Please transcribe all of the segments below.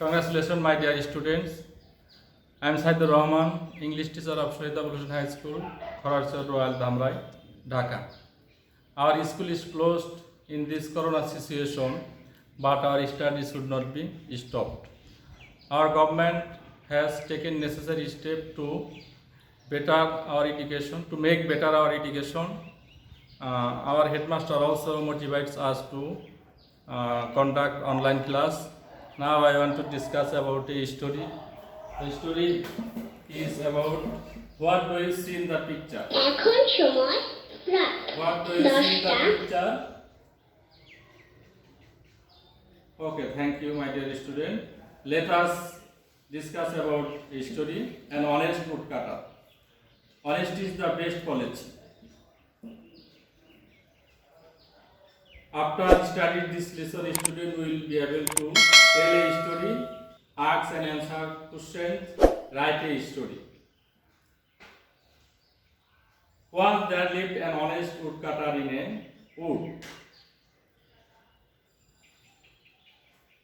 Congratulations, my dear students. I am Saidur Rahman, English teacher of Shahid Abul High School, Khorarchar Royal Dhamrai, Dhaka. Our school is closed in this corona situation, but our study should not be stopped. Our government has taken necessary steps to better our education, to make better our education. Our headmaster also motivates us to conduct online class. Now I want to discuss about a story. The story is about what do you see in the picture? এখন সময় রাত What do you see in the 10টা picture? Okay, thank you, my dear student. Let us discuss about a story. An honest woodcutter. Honesty is the best policy. After studying this lesson, student will be able to tell a story, ask and answer questions, write a story. Once there lived an honest woodcutter in a wood.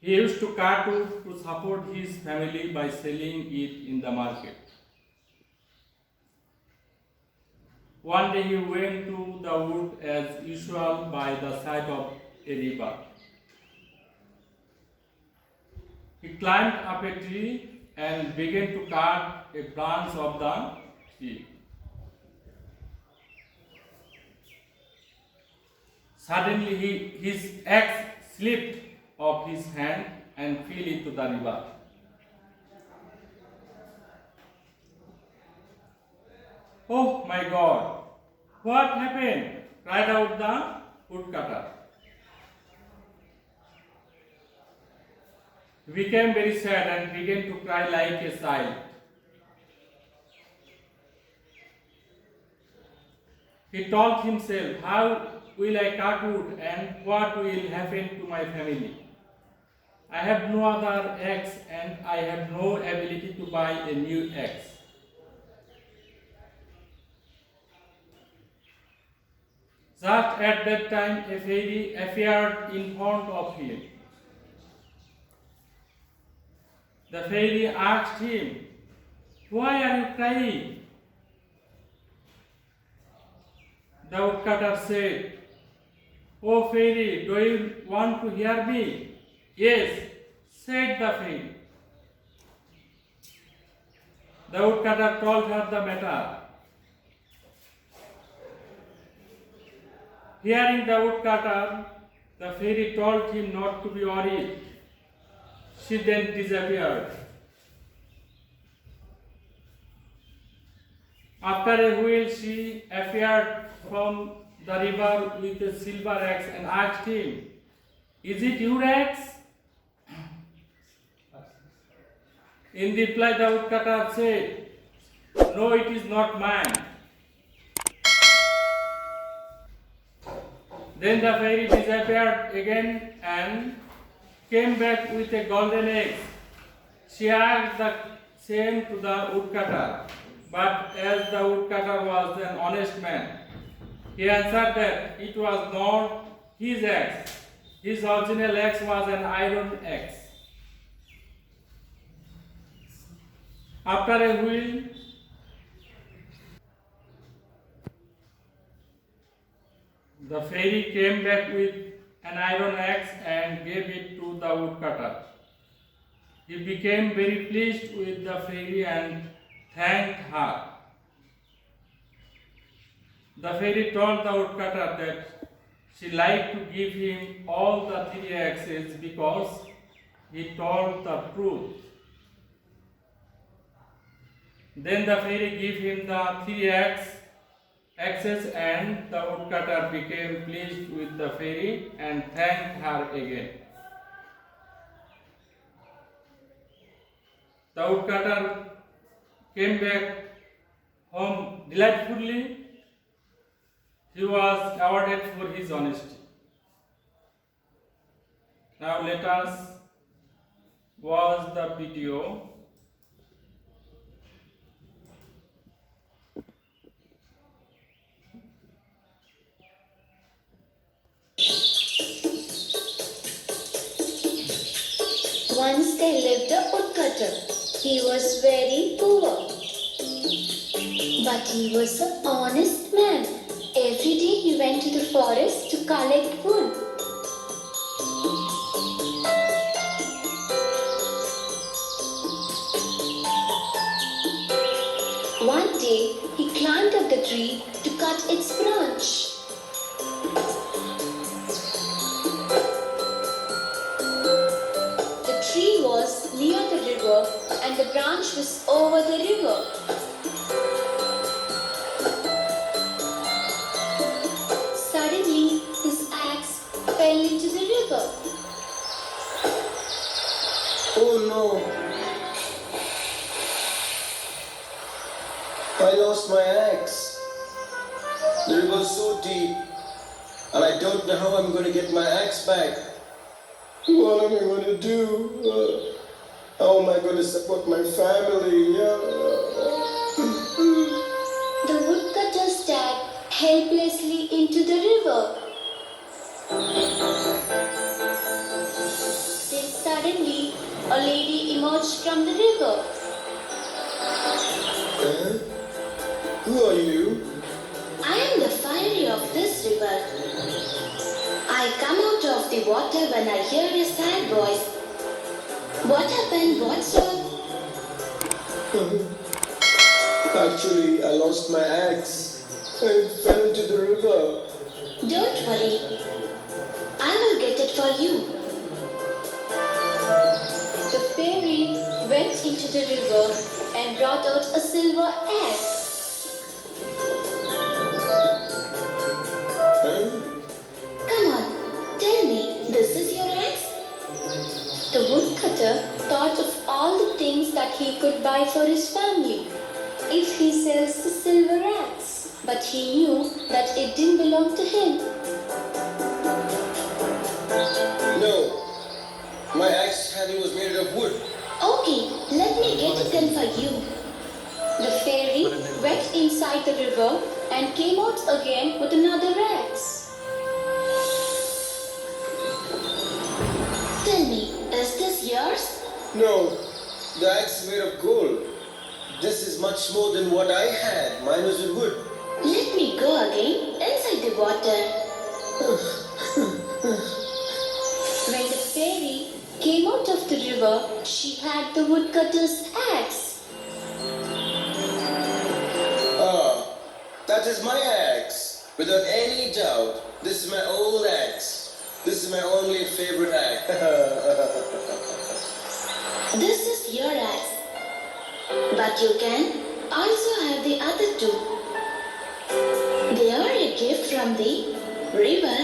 He used to cut wood to support his family by selling it in the market. One day he went to the wood as usual by the side of a river. He climbed up a tree and began to cut a branch of the tree. Suddenly his axe slipped off his hand and fell into the river. Oh my God! What happened? Cried out the woodcutter. He became very sad and began to cry like a child. He told himself, how will I cut wood and what will happen to my family? I have no other axe and I have no ability to buy a new axe. Just at that time, a fairy appeared in front of him. The fairy asked him, why are you crying? The woodcutter said, oh fairy, do you want to hear me? Yes, said the fairy. The woodcutter told her the matter. Hearing the woodcutter, the fairy told him not to be worried. She then disappeared. After a while, she appeared from the river with a silver axe and asked him, is it your axe? In reply, the woodcutter said, no, it is not mine. Then the fairy disappeared again and came back with a golden axe. She asked the same to the woodcutter, but as the woodcutter was an honest man, he answered that it was not his axe. His original axe was an iron axe. After a while, the fairy came back with an iron axe and gave it to the woodcutter. He became very pleased with the fairy and thanked her. The fairy told the woodcutter that she liked to give him all the three axes because he told the truth. Then the fairy gave him the three axes and the woodcutter became pleased with the fairy and thanked her again. The woodcutter came back home delightfully. He was awarded for his honesty. Now let us watch the video. Once there lived a woodcutter. He was very poor, but he was an honest man. Every day he went to the forest to collect wood. One day he climbed up the tree to cut its branch. The tree was near the river and the branch was over the river. Suddenly his axe fell into the river. Oh no! I lost my axe. The river's so deep, and I don't know how I'm going to get my axe back. What am I going to do? How am I going to support my family? The woodcutter stared helplessly into the river. Then suddenly a lady emerged from the river. Who are you? I am the fairy of this river. I come out of the water when I hear a sad voice. What happened? What's wrong? Actually, I lost my axe. I fell into the river. Don't worry. I will get it for you. The fairy went into the river and brought out a silver axe. Come on, tell me, this is your axe? The woodcutter thought of all the things that he could buy for his family if he sells the silver axe. But he knew that it didn't belong to him. No. My axe handle was made of wood. Okay, let me get it then for you. The fairy went inside the river and came out again with another axe. Tell me, is this yours? No, the axe is made of gold. This is much more than what I had. Mine was with wood. Let me go again inside the water. When the fairy came out of the river, she had the woodcutter's axe. Ah, that is my axe. Without any doubt, this is my old axe. This is my only favorite axe. This is your axe. But you can also have the other two. They are a gift from the river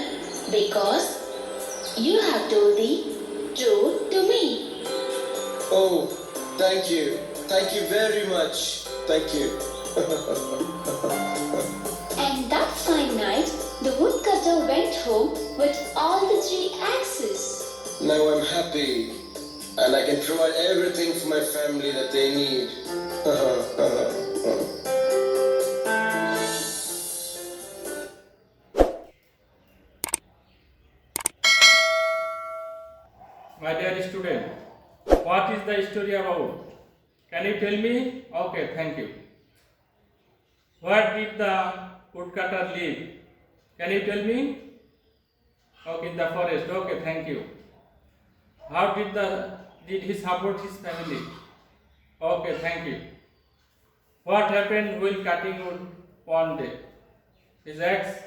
because you have told the truth to me. Oh, thank you. Thank you very much. Thank you. And that fine night, the woodcutter went home with all the 3 axes. Now I'm happy. And I can provide everything for my family that they need. My dear student, what is the story about? Can you tell me? Okay, thank you. Where did the woodcutter live? Can you tell me? Okay, in the forest. Okay, thank you. How did he support his family? Okay, thank you. What happened while cutting wood one day? His axe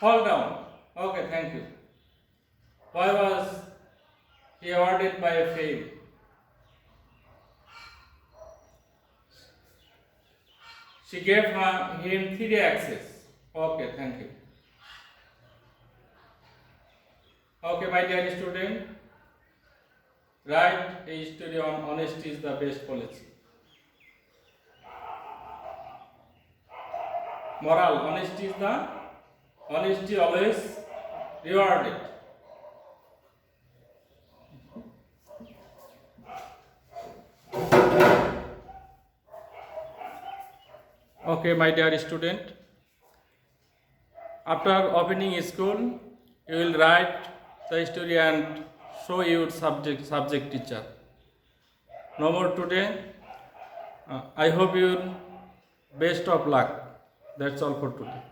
fall down. Okay, thank you. Why was he awarded by a fairy? She gave him 3 axes. Okay, thank you. Okay, my dear student, write a story on honesty is the best policy. Moral, honesty always rewarded. Okay, my dear student, after opening school, you will write the story and show your subject teacher. No more today. I hope you best of luck. That's all for today.